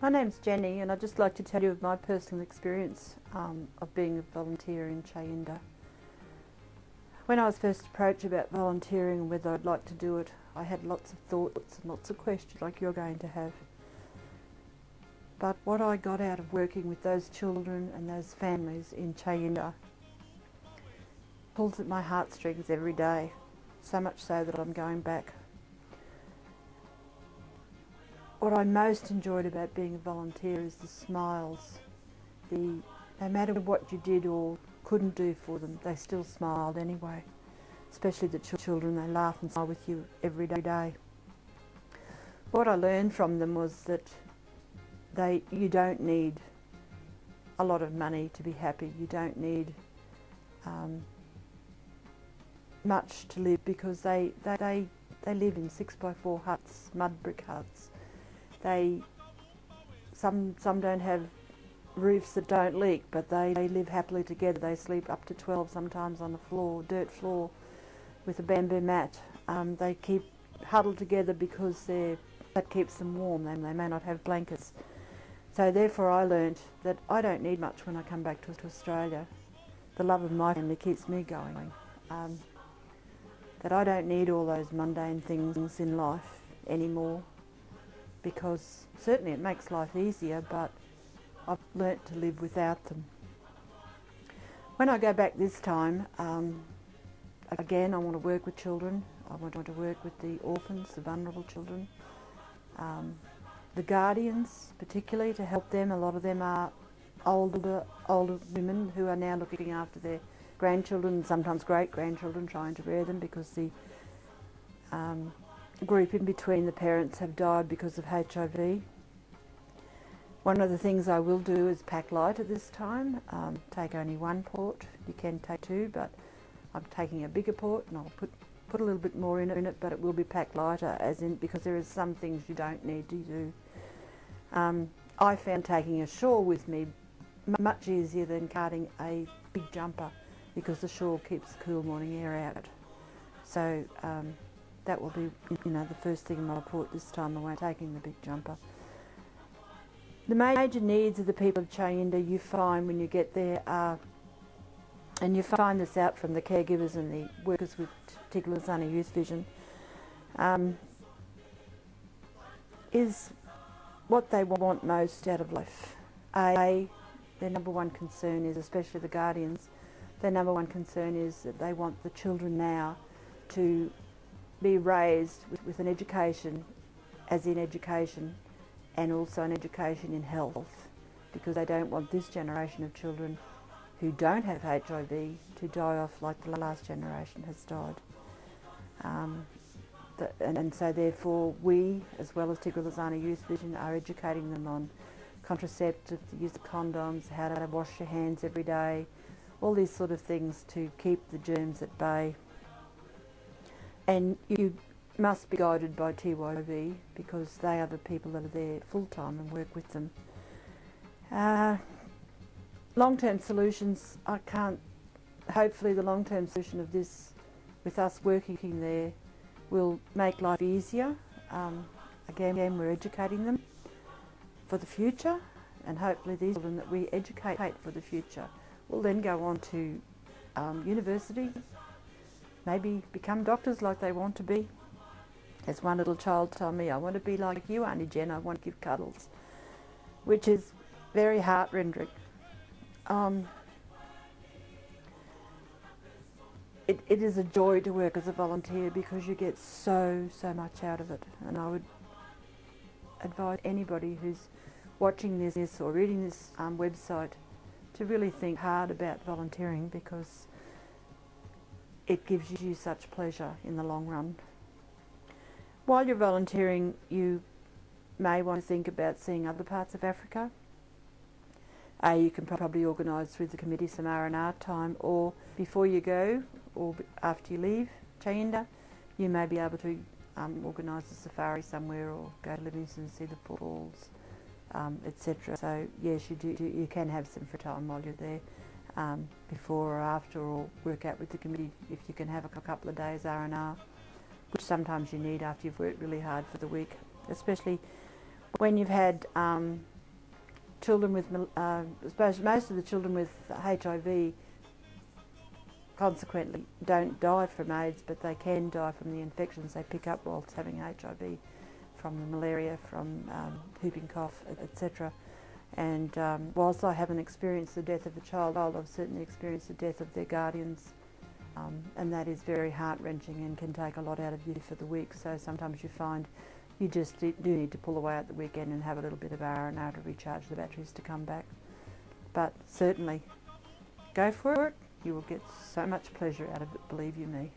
My name's Jenny, and I'd just like to tell you of my personal experience of being a volunteer in Chayinda. When I was first approached about volunteering and whether I'd like to do it, I had lots of thoughts and lots of questions like you're going to have. But what I got out of working with those children and those families in Chayinda pulls at my heartstrings every day, so much so that I'm going back. What I most enjoyed about being a volunteer is the smiles. No matter what you did or couldn't do for them, they still smiled anyway. Especially the children, they laugh and smile with you every day. What I learned from them was that you don't need a lot of money to be happy. You don't need much to live, because they live in 6x4 huts, mud brick huts. Some don't have roofs that don't leak, but they live happily together. They sleep up to 12 sometimes on the floor, dirt floor, with a bamboo mat. They keep huddled together because that keeps them warm. They may not have blankets. So therefore I learnt that I don't need much when I come back to Australia. The love of my family keeps me going. That I don't need all those mundane things in life anymore, because certainly it makes life easier, but I've learnt to live without them. When I go back this time, again I want to work with children. I want to work with the orphans, the vulnerable children, the guardians particularly, to help them. A lot of them are older women who are now looking after their grandchildren and sometimes great-grandchildren, trying to rear them, because the group in between the parents have died because of HIV. One of the things I will do is pack light at this time. Take only one port. You can take two, but I'm taking a bigger port, and I'll put a little bit more in it, but it will be packed lighter, because there is some things you don't need to do. I found taking a shawl with me much easier than carting a big jumper, because the shawl keeps the cool morning air out. So that will be, the first thing in my report this time away, taking the big jumper. The major needs of the people of Chayinda, you find when you get there, and you find this out from the caregivers and the workers with Tigulazana Youth Vision, is what they want most out of life. Their number one concern is, especially the guardians, their number one concern is that they want the children now to be raised with an education, as in education, and also an education in health, because they don't want this generation of children who don't have HIV to die off like the last generation has died. And so therefore we, as well as Tigulazana Youth Vision, are educating them on contraceptives, the use of condoms, how to wash your hands every day, all these sort of things to keep the germs at bay. And you must be guided by TYV, because they are the people that are there full-time and work with them. Long-term solutions, hopefully the long-term solution of this, with us working there, will make life easier. Again, we're educating them for the future, and hopefully these children that we educate for the future will then go on to university, maybe become doctors like they want to be. As one little child told me, I want to be like you, Auntie Jen, I want to give cuddles, which is very heart-rending. It is a joy to work as a volunteer, because you get so much out of it, and I would advise anybody who's watching this or reading this website to really think hard about volunteering, because it gives you such pleasure in the long run. While you're volunteering, you may want to think about seeing other parts of Africa. You can probably organise through the committee some R&R time, or before you go or after you leave Chayinda, you may be able to organise a safari somewhere, or go to Livingston and see the falls, etc. So yes, you can have some free time while you're there, before or after, or work out with the committee if you can have a couple of days R&R, which sometimes you need after you've worked really hard for the week, especially when you've had children with, I suppose most of the children with HIV consequently don't die from AIDS, but they can die from the infections they pick up whilst having HIV, from the malaria, from whooping cough, etc. And whilst I haven't experienced the death of a child, I've certainly experienced the death of their guardians, and that is very heart-wrenching and can take a lot out of you for the week. So sometimes you find you just do need to pull away at the weekend and have a little bit of R&R to recharge the batteries to come back. But certainly, go for it. You will get so much pleasure out of it, believe you me.